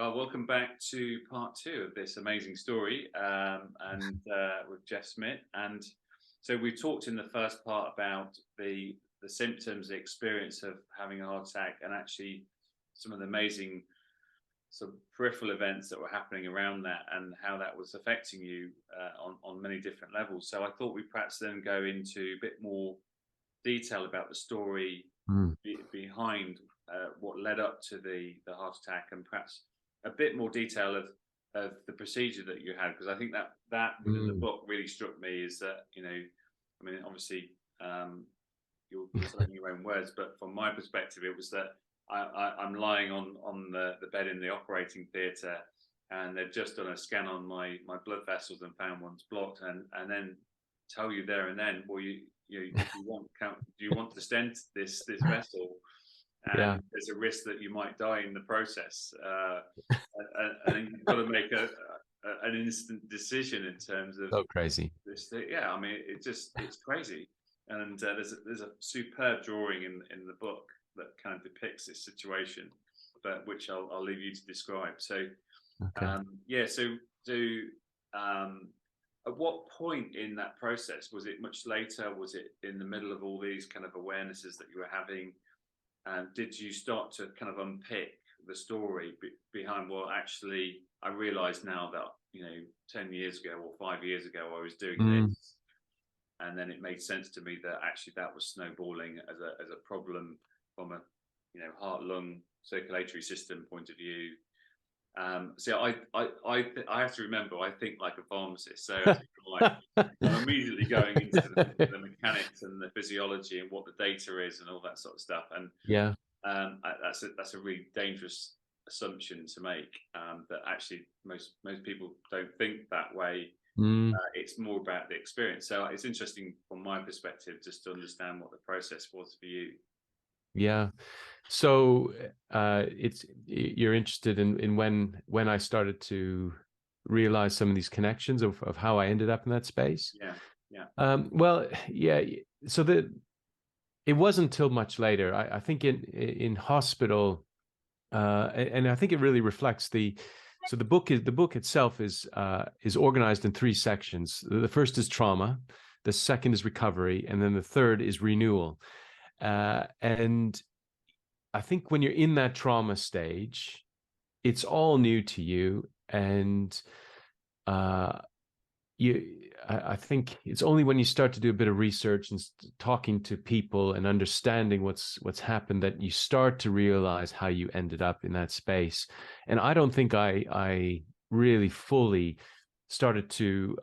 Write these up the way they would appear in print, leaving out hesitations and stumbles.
Well, welcome back to part two of this amazing story, with Jeff Schmidt. And so we talked in the first part about the symptoms, the experience of having a heart attack, and actually some of the amazing sort of peripheral events that were happening around that, and how that was affecting you on many different levels. So I thought we perhaps then go into a bit more detail about the story Mm, behind what led up to the heart attack, and perhaps a bit more detail of the procedure that you had, because I think that within the mm. book really struck me is that, I mean, obviously, you're saying your own words, but from my perspective it was that I'm lying on the bed in the operating theatre, and they've just done a scan on my blood vessels and found one's blocked, and then tell you there and then, well, if you want, do you want to stent this vessel, Yeah. and there's a risk that you might die in the process, and you've got to make an instant decision in terms of So crazy. this thing. Yeah, I mean, it's crazy, and there's a superb drawing in the book that kind of depicts this situation, but which I'll leave you to describe. So Okay. yeah, so at what point in that process, was it much later? Was it in the middle of all these kind of awarenesses that you were having? And did you start to kind of unpick the story behind, well, actually, I realize now that, 10 years ago or 5 years ago, I was doing Mm, this. And then it made sense to me that actually that was snowballing as a problem from a, heart, lung, circulatory system point of view. So I have to remember, I think like a pharmacist. So it's like I'm immediately going into the mechanics and the physiology and what the data is and all that sort of stuff. And yeah. that's a really dangerous assumption to make. That actually most people don't think that way. Mm, It's more about the experience. So it's interesting from my perspective just to understand what the process was for you. yeah. So you're interested in when I started to realize some of these connections of how I ended up in that space. Yeah, yeah, Well, yeah. So it wasn't until much later. I think in hospital, and I think it really reflects so the book itself is organized in three sections. The first is trauma, the second is recovery, and then the third is renewal. And I think when you're in that trauma stage, it's all new to you, and uh, I think it's only when you start to do a bit of research and talking to people and understanding what's happened that you start to realize how you ended up in that space. And I don't think I really fully started to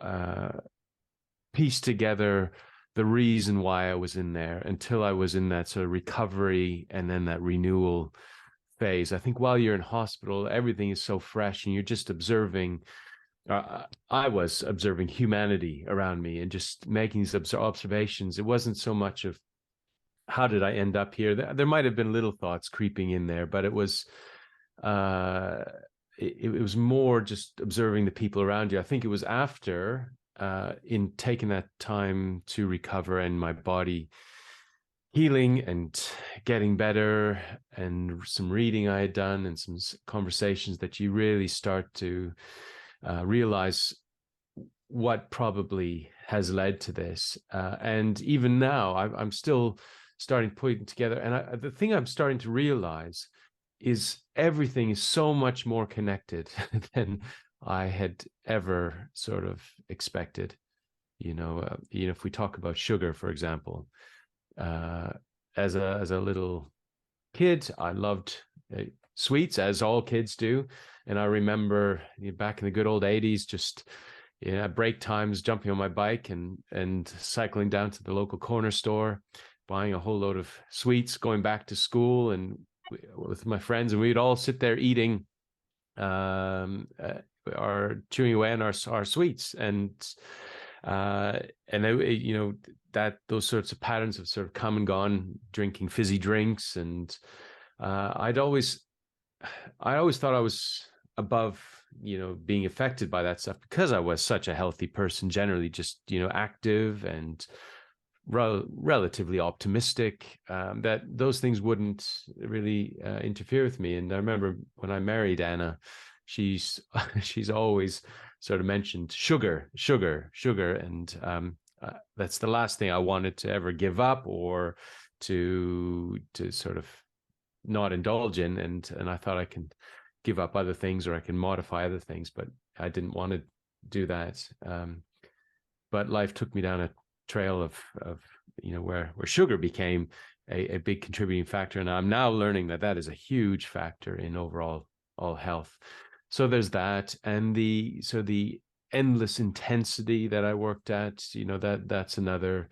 piece together the reason why I was in there until I was in that sort of recovery and then that renewal phase. I think while you're in hospital, everything is so fresh and you're just observing. I was observing humanity around me and just making these observations. It wasn't so much of how did I end up here. There might have been little thoughts creeping in there, but it was uh, it was more just observing the people around you. I think it was after in taking that time to recover and my body healing and getting better and some reading I had done and some conversations that you really start to realize what probably has led to this. And even now, I'm still starting putting together. And the thing I'm starting to realize is everything is so much more connected than I had ever sort of expected. If we talk about sugar, for example, uh, as a little kid, I loved sweets, as all kids do. And I remember back in the good old 80s, just at break times, jumping on my bike and cycling down to the local corner store, buying a whole load of sweets, going back to school and with my friends, and we'd all sit there eating our chewing away on our sweets, and that those sorts of patterns have sort of come and gone, drinking fizzy drinks, and I always thought I was above being affected by that stuff because I was such a healthy person generally, just active and relatively optimistic, that those things wouldn't really interfere with me. And I remember when I married Anna, she's she's always sort of mentioned sugar, sugar, sugar, and that's the last thing I wanted to ever give up or to sort of not indulge in. And I thought I can give up other things or I can modify other things, but I didn't want to do that. But life took me down a trail of where sugar became a big contributing factor, and I'm now learning that is a huge factor in overall health. So there's that, and the endless intensity that I worked at, that's another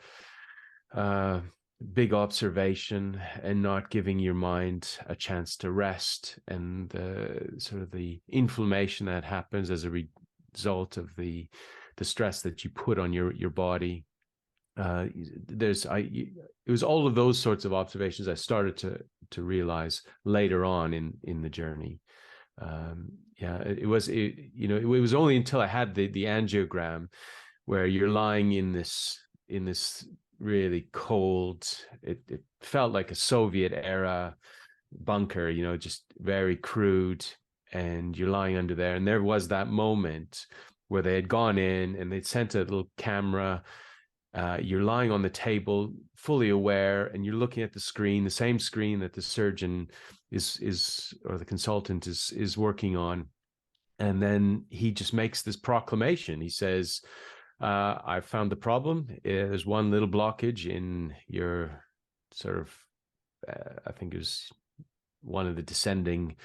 big observation, and not giving your mind a chance to rest, and sort of the inflammation that happens as a result of the stress that you put on your body. It was all of those sorts of observations I started to realize later on in the journey. It was only until I had the angiogram, where you're lying in this really cold, it felt like a Soviet era bunker, just very crude, and you're lying under there. And there was that moment where they had gone in and they'd sent a little camera. You're lying on the table, fully aware, and you're looking at the screen, the same screen that the surgeon is or the consultant is working on. And then he just makes this proclamation. He says, "I found the problem. There's one little blockage in your sort of, I think it was one of the descending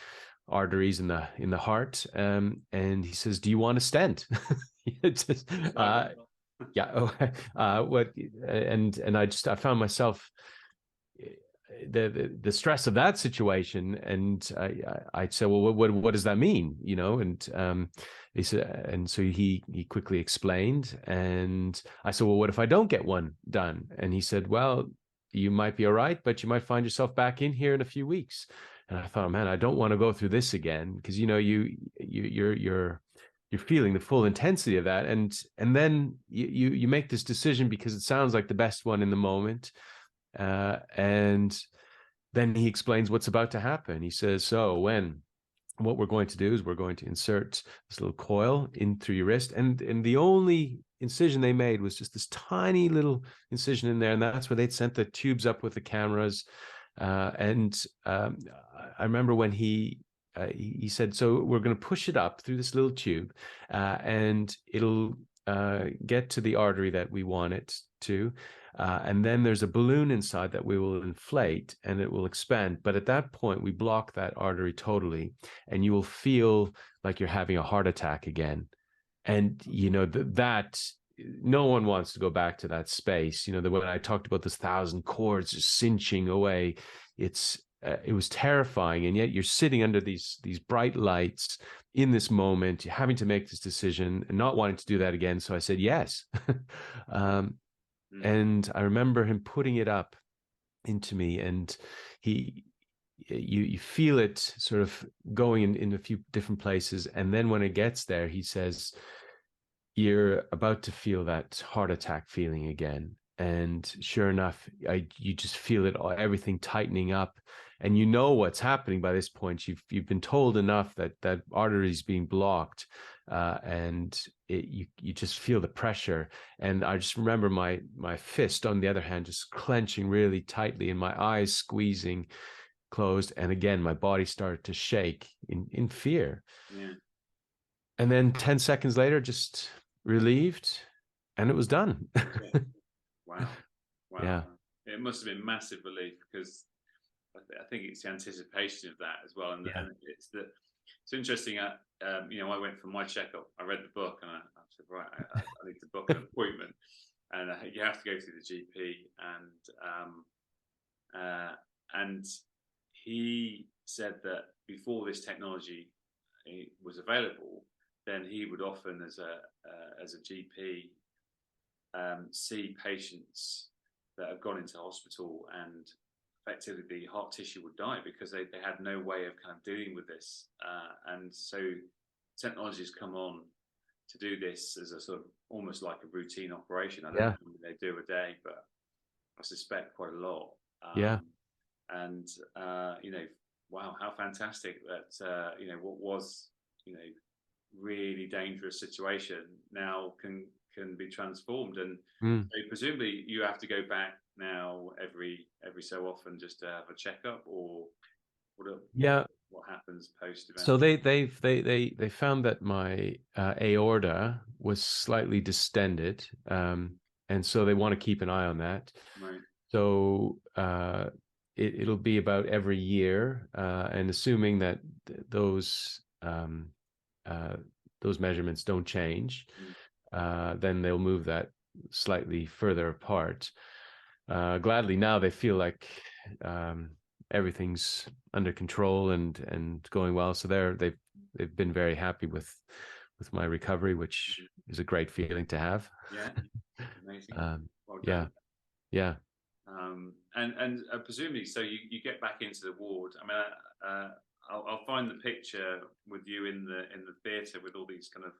arteries in the heart." And he says, "Do you want a stent?" Just, yeah. What? And I found myself the stress of that situation, and I said, "Well, what does that mean?" And he said, and so he quickly explained, and I said, "Well, what if I don't get one done?" And he said, "Well, you might be all right, but you might find yourself back in here in a few weeks." And I thought, man, I don't want to go through this again, because you're feeling the full intensity of that, and then you make this decision because it sounds like the best one in the moment, and then he explains what's about to happen. He says, "So what we're going to do is we're going to insert this little coil in through your wrist," and the only incision they made was just this tiny little incision in there, and that's where they'd sent the tubes up with the cameras. I remember when he said, "So we're going to push it up through this little tube, and it'll get to the artery that we want it to. And then there's a balloon inside that we will inflate, and it will expand. But at that point, we block that artery totally, and you will feel like you're having a heart attack again." And, that no one wants to go back to that space. When I talked about this 1,000 cords just cinching away, it was terrifying. And yet you're sitting under these bright lights in this moment, you're having to make this decision and not wanting to do that again. So I said, yes. And I remember him putting it up into me, and you feel it sort of going in a few different places. And then when it gets there, he says, "You're about to feel that heart attack feeling again." And sure enough, you just feel it, everything tightening up, and what's happening by this point. You've been told enough that artery is being blocked, and you just feel the pressure. And I just remember my fist, on the other hand, just clenching really tightly, and my eyes squeezing closed. And again, my body started to shake in fear. Yeah. And then 10 seconds later, just relieved, and it was done. Yeah. Wow. Yeah. It must have been massive relief, because I think it's the anticipation of that as well. And it's interesting. I went for my checkup. I read the book, and I said, right, I need to book an appointment, and you have to go through the GP. And he said that before this technology was available, then he would often, as a GP, see patients that have gone into hospital, and effectively the heart tissue would die because they had no way of kind of dealing with this. And so technology has come on to do this as a sort of almost like a routine operation. I don't know how many they do a day, but I suspect quite a lot. And wow, how fantastic that what was you know, really dangerous situation now can be transformed. And Mm. so presumably you have to go back now every so often just to have a checkup, or Yeah. what happens post event? So they found that my aorta was slightly distended, and so they want to keep an eye on that. Right. So it'll be about every year, and assuming that those measurements don't change, then they'll move that slightly further apart. Gladly now they feel like everything's under control and going well. So they've been very happy with my recovery, which is a great feeling to have. Yeah, amazing. Well Yeah, done. yeah. And presumably, so you get back into the ward. I mean, I'll find the picture with you in the theatre with all these kind of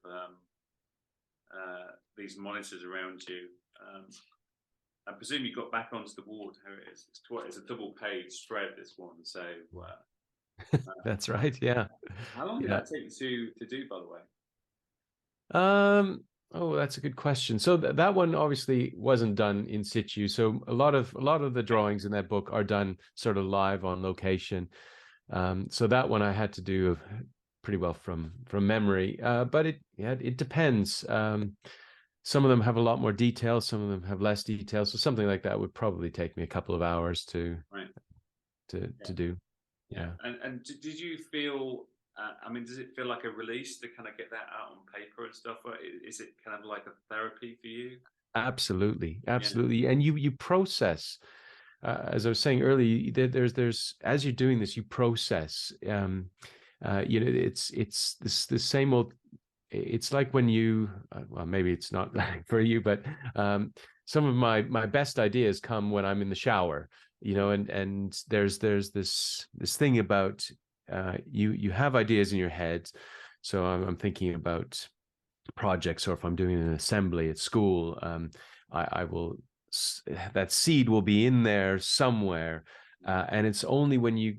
these monitors around you. I presume you got back onto the ward. How it is? It's a double page spread, this one. So That's right. Yeah. how long did that take you to do, by the way? Oh, that's a good question. So that one obviously wasn't done in situ. So a lot of the drawings in that book are done sort of live on location. So that one I had to do pretty well from memory. But it depends. Some of them have a lot more detail, some of them have less detail. So something like that would probably take me a couple of hours to do. Yeah. And did you feel, I mean, does it feel like a release to kind of get that out on paper and stuff? Or is it kind of like a therapy for you? Absolutely. And you process, as I was saying earlier, there's as you're doing this, you process. It's the same old. It's like when you, well, maybe it's not for you, but some of my best ideas come when I'm in the shower. And there's this thing about you have ideas in your head. So I'm thinking about projects, or if I'm doing an assembly at school, I will, that seed will be in there somewhere, and it's only when you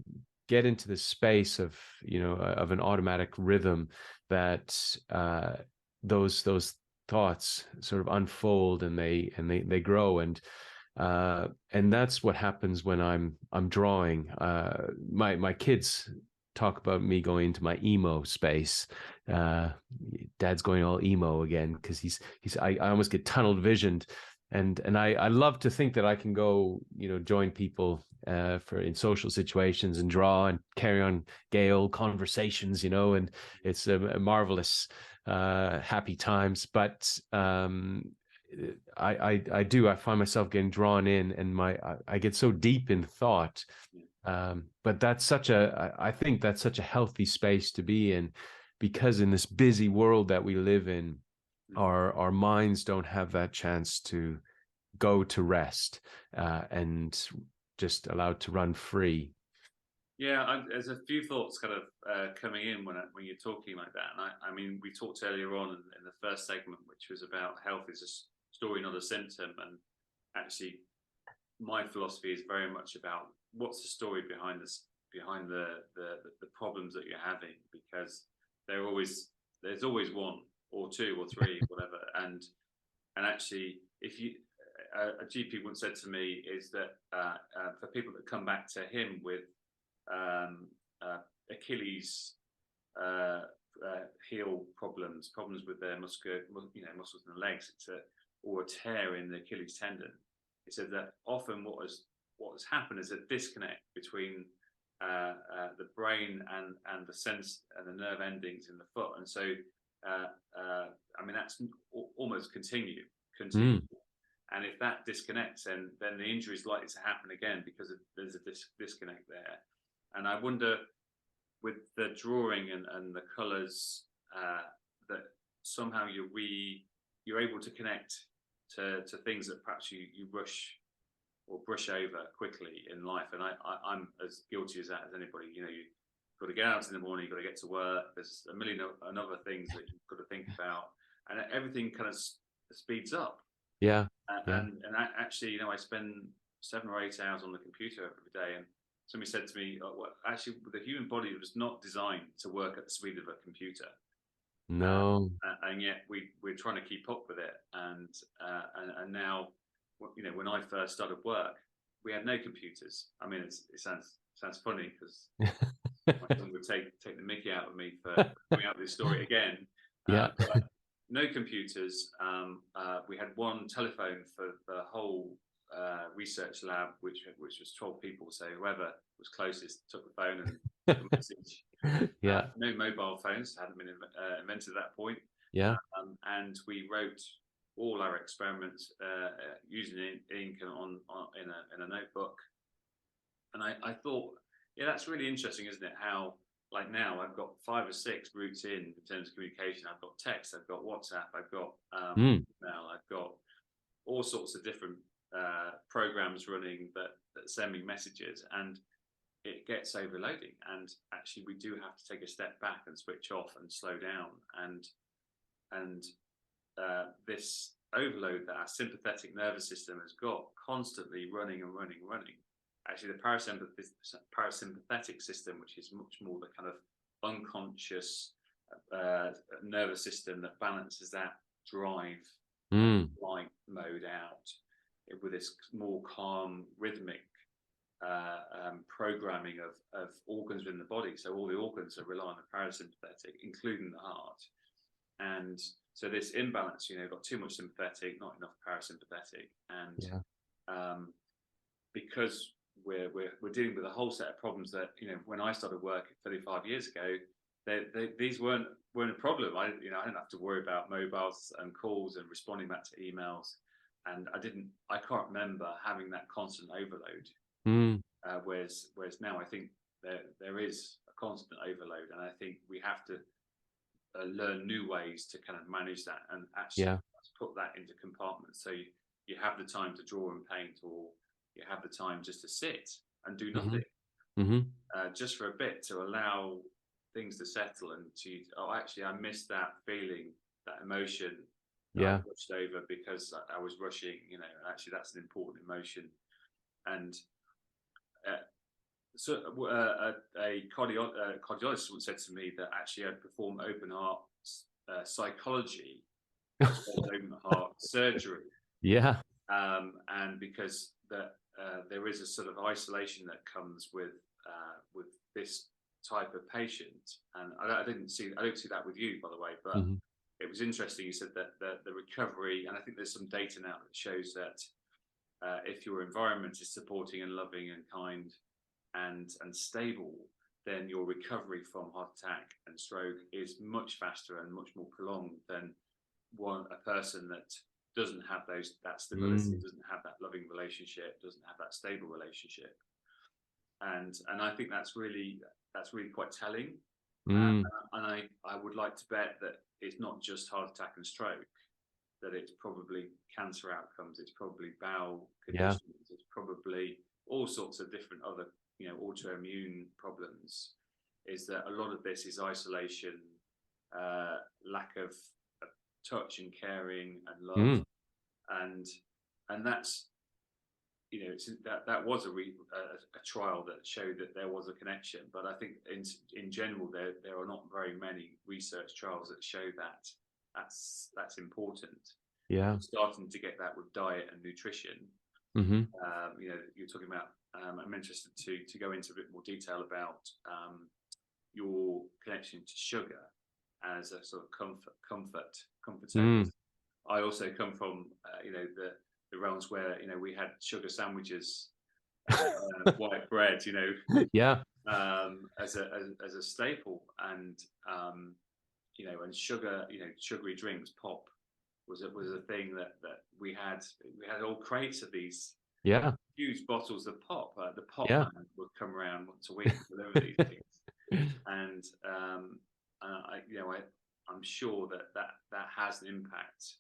get into the space of of an automatic rhythm that those thoughts sort of unfold, and they grow, and that's what happens when I'm drawing. My kids talk about me going into my emo space. Dad's going all emo again because I almost get tunnel visioned, and I love to think that I can go join people in social situations and draw and carry on gay old conversations, and it's a marvelous happy times. But I find myself getting drawn in, and I get so deep in thought. But I think that's such a healthy space to be in, because in this busy world that we live in, our minds don't have that chance to go to rest and just allowed to run free. Yeah, there's a few thoughts kind of coming in when you're talking like that. And I mean, we talked earlier on in the first segment, which was about health is a story, not a symptom. And actually, my philosophy is very much about what's the story behind the problems that you're having, because there's always one or two or three, whatever. And actually, if you a GP once said to me is that for people that come back to him with Achilles heel problems with their muscles in the legs, or a tear in the Achilles tendon. He said that often what has happened is a disconnect between the brain and the sense and the nerve endings in the foot, and so I mean that's almost continual. And if that disconnects, then the injury is likely to happen again because there's a disconnect there. And I wonder, with the drawing and the colours, that somehow you're able to connect to things that perhaps you rush or brush over quickly in life. And I'm as guilty as that as anybody. You've got to get out in the morning, you've got to get to work. There's a million other things that you've got to think about, and everything kind of speeds up. Yeah. And actually, I spend 7 or 8 hours on the computer every day, and somebody said to me, oh, well, actually, the human body was not designed to work at the speed of a computer. No. And yet we're trying to keep up with it. And now, you know, when I first started work, we had no computers. I mean, it sounds funny because my son would take the mickey out of me for coming out with this story again. Yeah. But no computers. We had one telephone for the whole research lab, which was 12 people. So whoever was closest took the phone and took a message. Yeah. No mobile phones hadn't been invented at that point. Yeah. And we wrote all our experiments using ink in a notebook. And I thought, yeah, that's really interesting, isn't it? How, like, now I've got 5 or 6 routes in terms of communication. I've got text, I've got WhatsApp, I've got email, I've got all sorts of different programs running that send me messages, and it gets overloading. And actually, we do have to take a step back and switch off and slow down. And this overload that our sympathetic nervous system has got, constantly running and running and running. Actually, the parasympathetic system, which is much more the kind of unconscious nervous system that balances that drive flight mode out with this more calm, rhythmic programming of organs in the body. So all the organs are relying on the parasympathetic, including the heart. And so this imbalance, you know, got too much sympathetic, not enough parasympathetic. And because we're dealing with a whole set of problems that, you know, when I started work 35 years ago, these weren't a problem. I didn't have to worry about mobiles and calls and responding back to emails, and I can't remember having that constant overload. Whereas now I think there is a constant overload, and I think we have to learn new ways to kind of manage that and actually put that into compartments. So you have the time to draw and paint, or you have the time just to sit and do nothing, just for a bit, to allow things to settle and to, actually, I missed that feeling, that emotion that I rushed over because I was rushing, you know, and actually that's an important emotion. And so a cardiologist once said to me that actually I'd perform open heart psychology as well as open heart surgery. And because there is a sort of isolation that comes with this type of patient, and I don't see that with you, by the way, but it was interesting. You said that the recovery, and I think there's some data now that shows that if your environment is supporting and loving and kind and stable, then your recovery from heart attack and stroke is much faster and much more prolonged than a person that doesn't have that stability, doesn't have that loving relationship, doesn't have that stable relationship. And I think that's really quite telling. And I would like to bet that it's not just heart attack and stroke, that it's probably cancer outcomes, it's probably bowel conditions, it's probably all sorts of different other, you know, autoimmune problems. Is that a lot of this is isolation, lack of touch and caring and love, and that's, you know, that was a trial that showed that there was a connection. But I think in general there are not very many research trials that show that that's important. We're starting to get that with diet and nutrition. You know, you're talking about. I'm interested to go into a bit more detail about your connection to sugar as a sort of comfort. I also come from you know, the realms where, you know, we had sugar sandwiches, white bread, you know, as a staple, and you know, and sugar, you know, sugary drinks, pop was a thing that we had all crates of these huge bottles of pop. The pop man would come around once a week with all these things, and I'm sure that has an impact,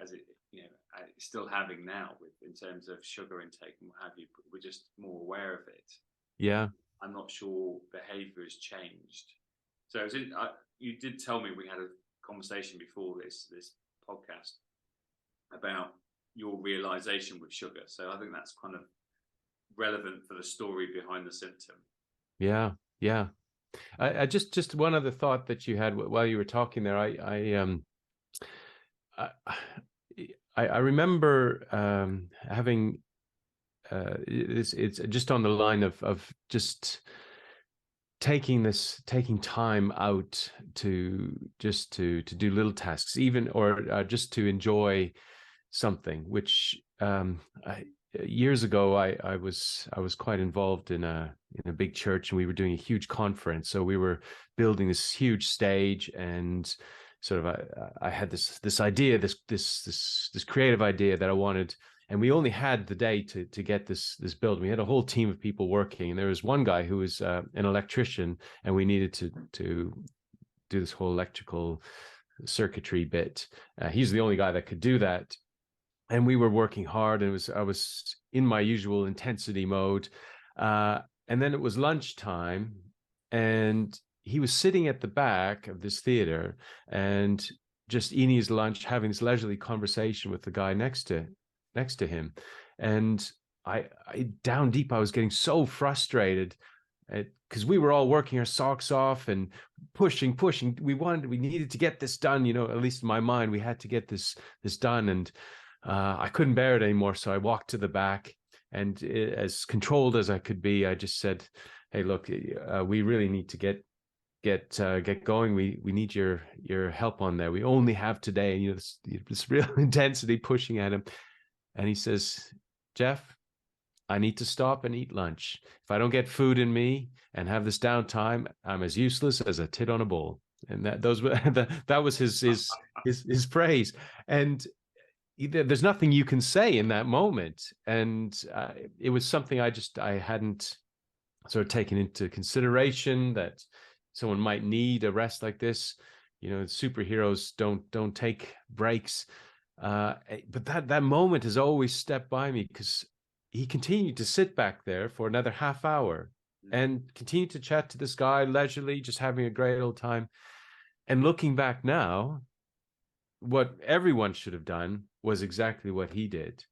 as it, you know, it's still having now in terms of sugar intake and what have you. But we're just more aware of it. I'm not sure behaviour has changed. So you did tell me, we had a conversation before this podcast about your realization with sugar. So I think that's kind of relevant for the story behind the symptom. Yeah, yeah. I just one other thought that you had while you were talking there. I I remember having it's just on the line of just taking time out to just to do little tasks, even, or just to enjoy something, which years ago I was quite involved in a big church, and we were doing a huge conference. So we were building this huge stage, and sort of I had this idea, this creative idea that I wanted, and we only had the day to get this built. We had a whole team of people working, and there was one guy who was an electrician, and we needed to do this whole electrical circuitry bit. He's the only guy that could do that, and we were working hard, and I was in my usual intensity mode. And then it was lunchtime, and he was sitting at the back of this theater and just eating his lunch, having this leisurely conversation with the guy next to him. And I down deep, I was getting so frustrated because we were all working our socks off and pushing. We needed to get this done. At least in my mind, we had to get this done. And I couldn't bear it anymore. So I walked to the back, and as controlled as I could be, I just said, "Hey, look, we really need to get going. We need your help on there. We only have today." And this real intensity pushing at him. And he says, "Jeff, I need to stop and eat lunch. If I don't get food in me and have this downtime, I'm as useless as a tit on a bowl." And that was his phrase. And there's nothing you can say in that moment. And it was something I hadn't sort of taken into consideration, that someone might need a rest like this. Superheroes don't take breaks. But that moment has always stepped by me, because he continued to sit back there for another half hour and continued to chat to this guy leisurely, just having a great old time. And looking back now, what everyone should have done was exactly what he did.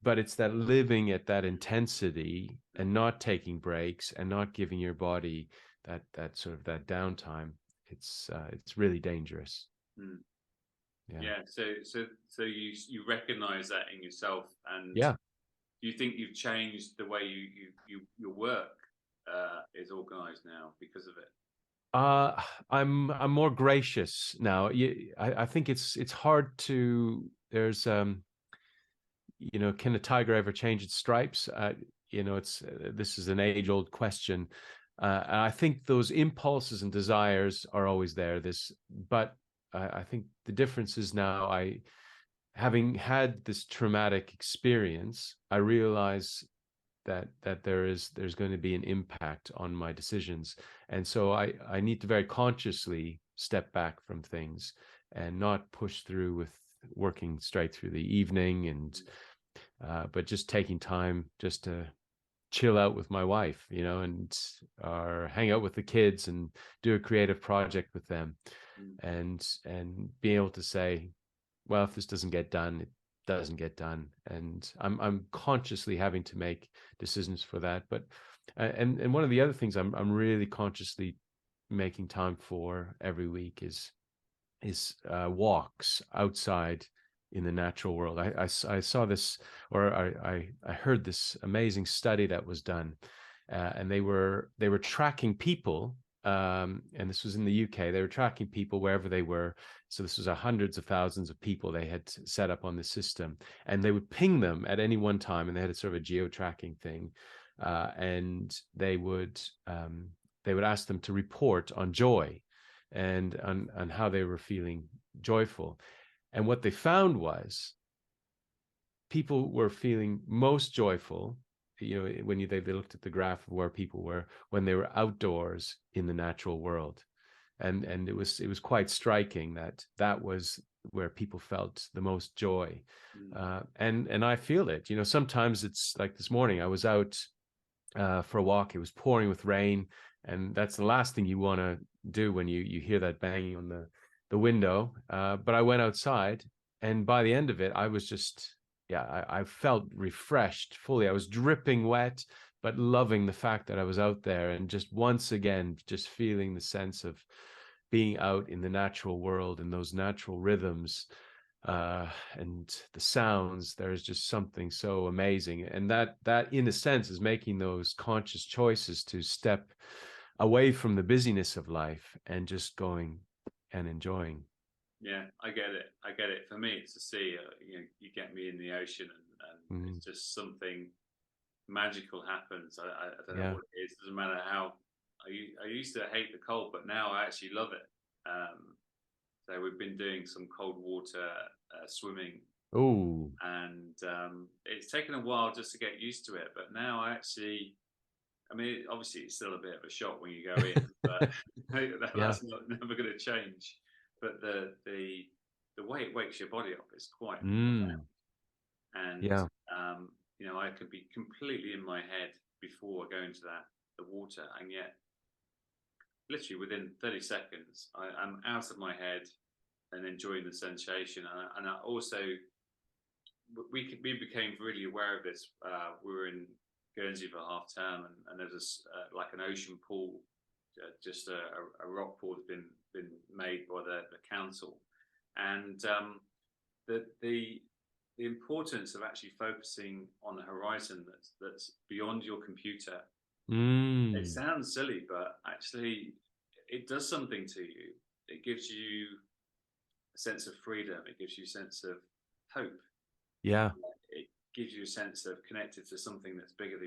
But it's that living at that intensity and not taking breaks and not giving your body that sort of that downtime. It's really dangerous. Yeah. So you recognize that in yourself, and yeah. Do you think you've changed the way your work is organized now because of it? I'm more gracious now. I think it's hard to. There's can a tiger ever change its stripes? This is an age-old question. And I think those impulses and desires are always there. But I think the difference is now, having had this traumatic experience, I realize that there's going to be an impact on my decisions. And so I need to very consciously step back from things and not push through with working straight through the evening, and but just taking time just to chill out with my wife, and or hang out with the kids and do a creative project with them, and being able to say, well, if this doesn't get done, it doesn't get done. And I'm consciously having to make decisions for that. But and one of the other things I'm really consciously making time for every week is walks outside in the natural world. I saw this, or I heard this amazing study that was done, and they were tracking people, and this was in the UK. They were tracking people wherever they were. So this was hundreds of thousands of people they had set up on the system, and they would ping them at any one time, and they had a sort of a geo-tracking thing, and they would ask them to report on joy and on how they were feeling joyful. And what they found was people were feeling most joyful, when they looked at the graph of where people were when they were outdoors in the natural world. And it was quite striking that was where people felt the most joy. And I feel it. Sometimes it's like this morning, I was out for a walk. It was pouring with rain, and that's the last thing you want to do when you hear that banging on the window. But I went outside, and by the end of it, I was just yeah, I felt refreshed fully. I was dripping wet, but loving the fact that I was out there and just once again, just feeling the sense of being out in the natural world and those natural rhythms and the sounds. There's just something so amazing. And that in a sense is making those conscious choices to step away from the busyness of life and just going and enjoying. Yeah, I get it. I get it. For me, it's the sea. You get me in the ocean, and it's just something magical happens. I don't know Yeah. what it is. Doesn't matter how. I used to hate the cold, but now I actually love it. So we've been doing some cold water swimming, Oh, and it's taken a while just to get used to it. But now I mean, obviously it's still a bit of a shock when you go in, but yeah. that's never going to change. But the way it wakes your body up is quite Mm, profound. And yeah. I could be completely in my head before I go into the water, and yet literally within 30 seconds, I'm out of my head and enjoying the sensation. And I also we became really aware of this. We were in Guernsey for half term, and there's this like an ocean pool, just a rock pool that's been made by the council, and the importance of actually focusing on a horizon that's beyond your computer. It Mm, sounds silly, but actually, it does something to you. It gives you a sense of freedom. It gives you a sense of hope. yeah. It gives you a sense of connected to something that's bigger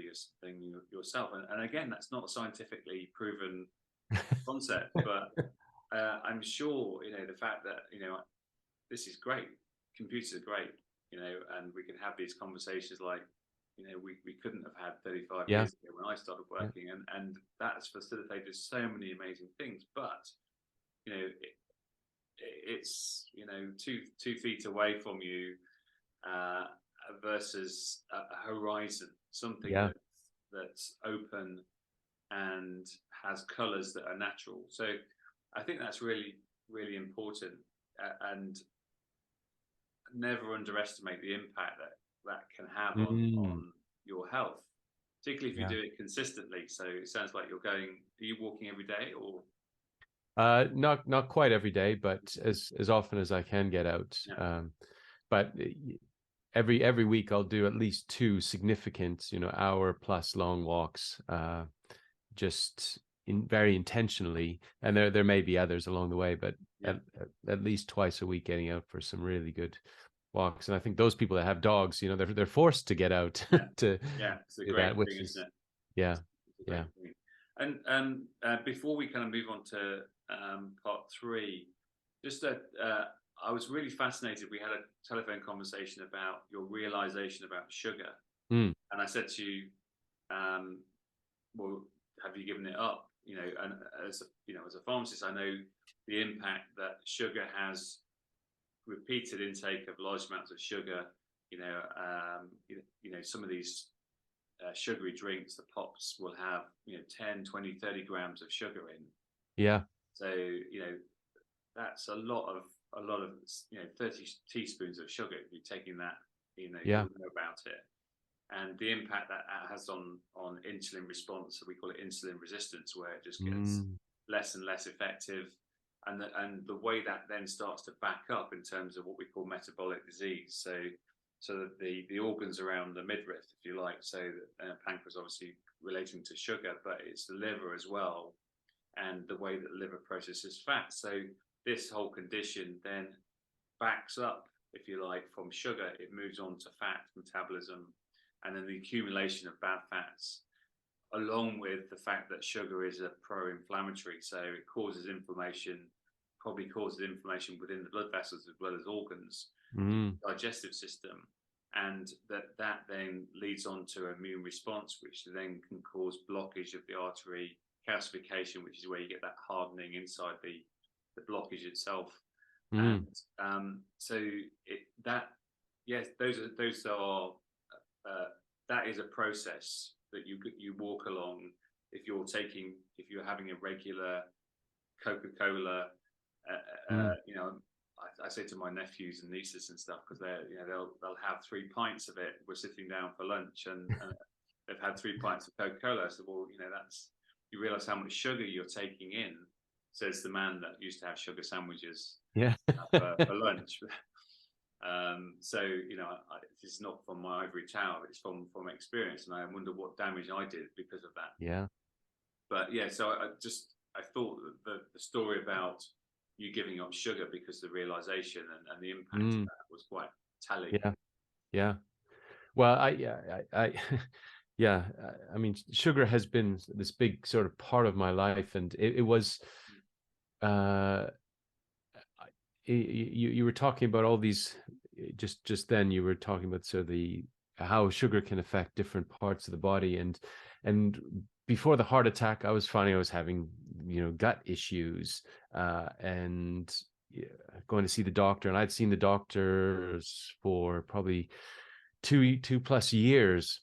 than yourself. And again, that's not a scientifically proven concept, but I'm sure the fact that this is great. Computers are great, and we can have these conversations like we couldn't have had 35 Yeah. years ago when I started Yeah. working, and that's facilitated so many amazing things. But it's 2 feet away from you uh, versus a horizon, something Yeah. that's open and has colours that are natural. So I think that's really really important, and never underestimate the impact that can have Mm, on your health, particularly if you yeah. do it consistently. So it sounds like are you walking every day or? Not quite every day, but as often as I can get out. Yeah. But every week I'll do at least two significant, hour plus long walks, just very intentionally. And there may be others along the way, but Yeah. at least twice a week getting out for some really good walks. And I think those people that have dogs, they're forced to get out Yeah, to yeah, it's a do great that, which thing, isn't is, it? yeah, It's a yeah. great thing. And before we kind of move on to part three, just that I was really fascinated. We had a telephone conversation about your realization about sugar, Mm, and I said to you, "Well, have you given it up?" And as a pharmacist, I know the impact that sugar has. Repeated intake of large amounts of sugar, some of these sugary drinks, the pops will have 10, 20, 30 grams of sugar in. yeah, So that's a lot of 30 teaspoons of sugar. If you're taking that, yeah. you'll know about it, and the impact that has on insulin response. So we call it insulin resistance, where it just gets Mm, less and less effective, and the way that then starts to back up in terms of what we call metabolic disease. So that the organs around the midriff, if you like, so that pancreas obviously relating to sugar, but it's the liver as well, and the way that the liver processes fat. So this whole condition then backs up, if you like, from sugar. It moves on to fat metabolism, and then the accumulation of bad fats, along with the fact that sugar is a pro-inflammatory, so it causes inflammation, probably causes inflammation within the blood vessels as well as organs, mm, digestive system, and that then leads on to immune response, which then can cause blockage of the artery, calcification, which is where you get that hardening inside the blockage itself. mm, And so that yes, those are that is a process that you walk along if you're having a regular Coca-Cola. mm. I say to my nephews and nieces and stuff, because they'll have 3 pints of it. We're sitting down for lunch, and they've had 3 pints of Coca-Cola. I said, well, you realize how much sugar you're taking in, says the man that used to have sugar sandwiches Yeah. for lunch. So it's not from my ivory tower, it's from experience, and I wonder what damage I did because of that. Yeah. But yeah, so I thought that the story about you giving up sugar because of the realization and the impact of that was quite telling. Yeah. Well, yeah, I mean, sugar has been this big sort of part of my life, and it was you were talking about all these just then you were talking about sort of how sugar can affect different parts of the body, and before the heart attack, I was finding I was having gut issues, and going to see the doctor, and I'd seen the doctors for probably two plus years,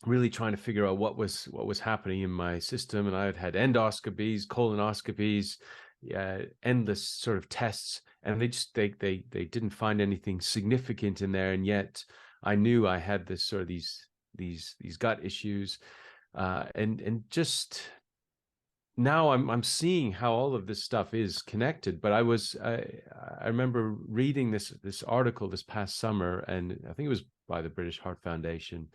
really trying to figure out what was happening in my system. And I had endoscopies, colonoscopies, endless sort of tests, and they didn't find anything significant in there. And yet I knew I had this sort of these gut issues, and just now I'm seeing how all of this stuff is connected. But I remember reading this article this past summer, and I think it was by the British Heart Foundation,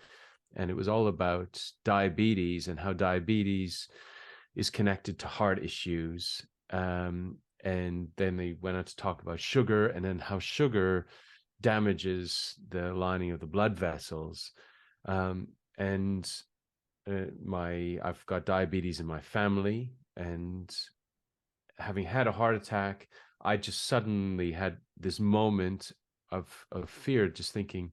and it was all about diabetes and how diabetes is connected to heart issues. And then they went on to talk about sugar, and then how sugar damages the lining of the blood vessels. And I've got diabetes in my family, and having had a heart attack, I just suddenly had this moment of fear, just thinking,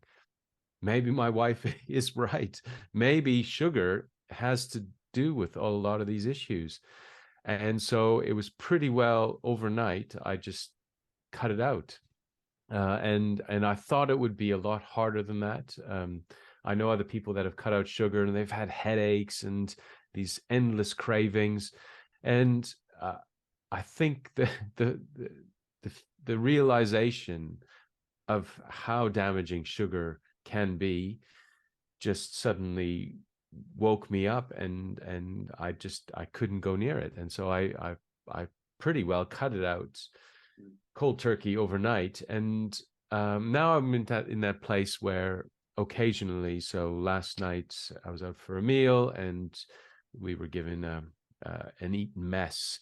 maybe my wife is right. Maybe sugar has to do with a lot of these issues. And so it was pretty well overnight, I just cut it out. And I thought it would be a lot harder than that. I know other people that have cut out sugar, and they've had headaches and these endless cravings. And I think the realization of how damaging sugar can be just suddenly woke me up, and I couldn't go near it. And so I pretty well cut it out cold turkey overnight. And now I'm in that place where occasionally, so last night I was out for a meal, and we were given an eaten mess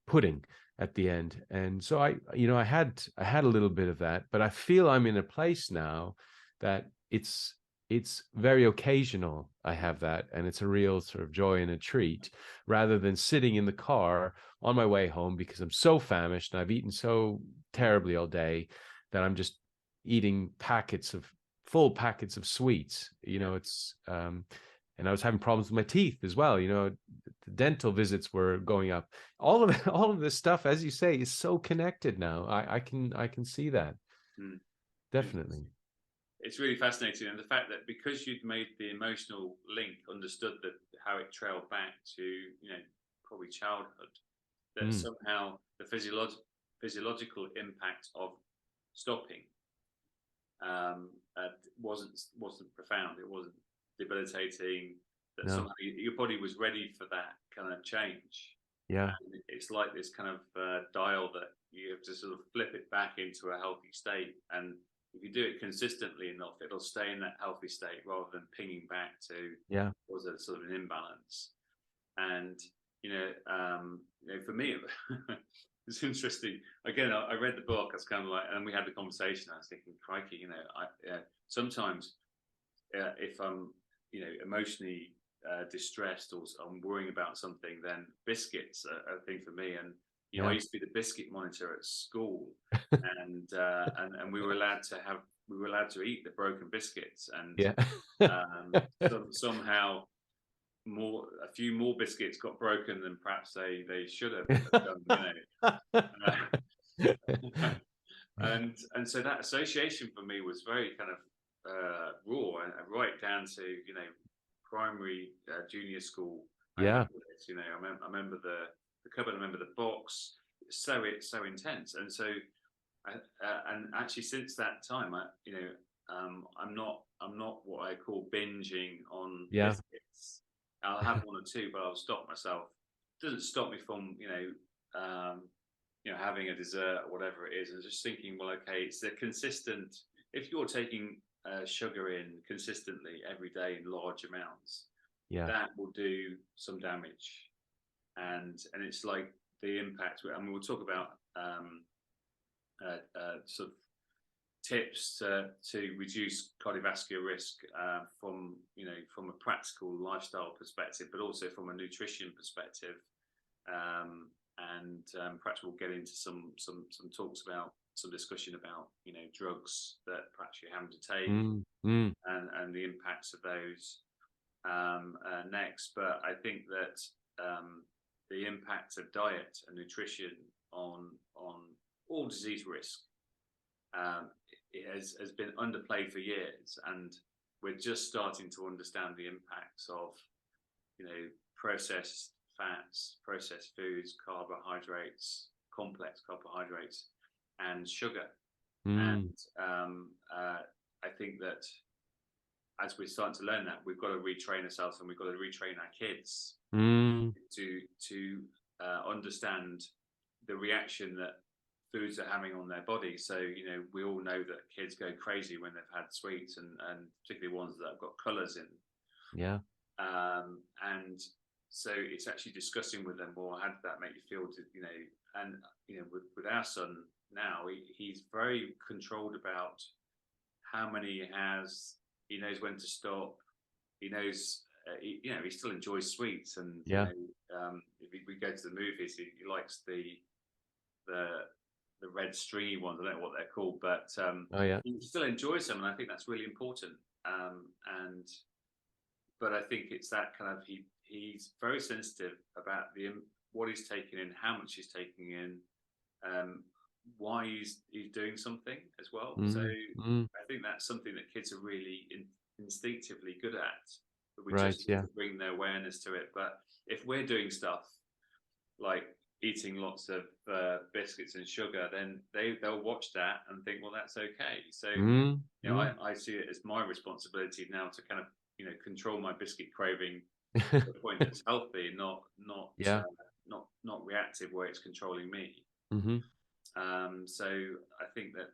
pudding at the end. And so I had a little bit of that, but I feel I'm in a place now that it's very occasional I have that, and it's a real sort of joy and a treat, rather than sitting in the car on my way home because I'm so famished and I've eaten so terribly all day that I'm just eating full packets of sweets. It's and I was having problems with my teeth as well. The dental visits were going up. All of this stuff, as you say, is so connected now. I can see that. Definitely. It's really fascinating, and the fact that because you'd made the emotional link, understood that how it trailed back to probably childhood, that somehow the physiological impact of stopping wasn't profound. It wasn't debilitating. That somehow your body was ready for that kind of change. Yeah, and it's like this kind of dial that you have to sort of flip it back into a healthy state, and if you do it consistently enough, it'll stay in that healthy state rather than pinging back to was a sort of an imbalance. And for me, it's interesting. Again, I read the book. I was kind of like, and we had the conversation. I was thinking, crikey, sometimes if I'm emotionally distressed, or I'm worrying about something, then biscuits are a thing for me. And I used to be the biscuit monitor at school, and we were allowed to eat the broken biscuits, and somehow a few more biscuits got broken than perhaps they should have done. And so that association for me was very kind of raw, and right down to primary, junior school. I remember the cupboard. I remember the box. It's so intense. And so And actually, since that time, I'm not what I call binging on Yeah. biscuits. I'll have one or two, but I'll stop myself. It doesn't stop me from having a dessert or whatever it is, and just thinking, well, okay, it's a consistent. If you're taking sugar in consistently every day in large amounts, Yeah. that will do some damage, and it's like the impact. I mean, we'll talk about sort of tips to reduce cardiovascular risk from a practical lifestyle perspective, but also from a nutrition perspective. Perhaps we'll get into some talks about some discussion about drugs that perhaps you're having to take and the impacts of those next. But I think that the impact of diet and nutrition on all disease risk it has been underplayed for years, and we're just starting to understand the impacts of processed fats, processed foods, carbohydrates, complex carbohydrates, and sugar. And I think that as we're starting to learn that, we've got to retrain ourselves, and we've got to retrain our kids to understand the reaction that foods are having on their body. So we all know that kids go crazy when they've had sweets, and particularly ones that have got colours in. Yeah. And so it's actually discussing with them, well, how did that make you feel? With our son now, he's very controlled about how many he has. He knows when to stop. He knows, he still enjoys sweets, and if we go to the movies, he likes the red stringy ones. I don't know what they're called, but he still enjoys them, and I think that's really important. But I think it's that kind of he's very sensitive about what he's taking in, how much he's taking in, why he's doing something as well. So I think that's something that kids are really instinctively good at, but we just need to bring their awareness to it. But if we're doing stuff like eating lots of biscuits and sugar, then they'll watch that and think, well, that's okay. So I see it as my responsibility now to kind of control my biscuit craving to the point that's healthy, not reactive where it's controlling me. So I think that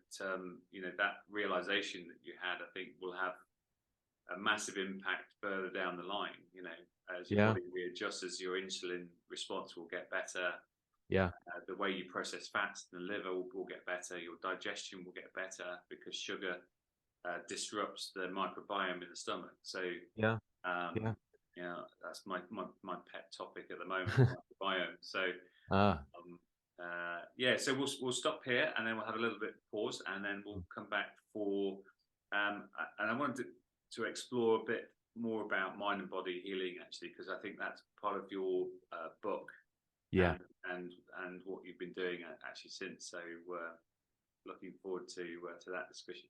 that realization that you had, I think, will have a massive impact further down the line. As your body readjusts, as your insulin response will get better. The way you process fats in the liver will get better. Your digestion will get better because sugar disrupts the microbiome in the stomach. So that's my pet topic at the moment, microbiome. So so we'll stop here, and then we'll have a little bit of pause, and then we'll come back for and I wanted to explore a bit more about mind and body healing, actually, because I think that's part of your book and what you've been doing actually since. So looking forward to that discussion.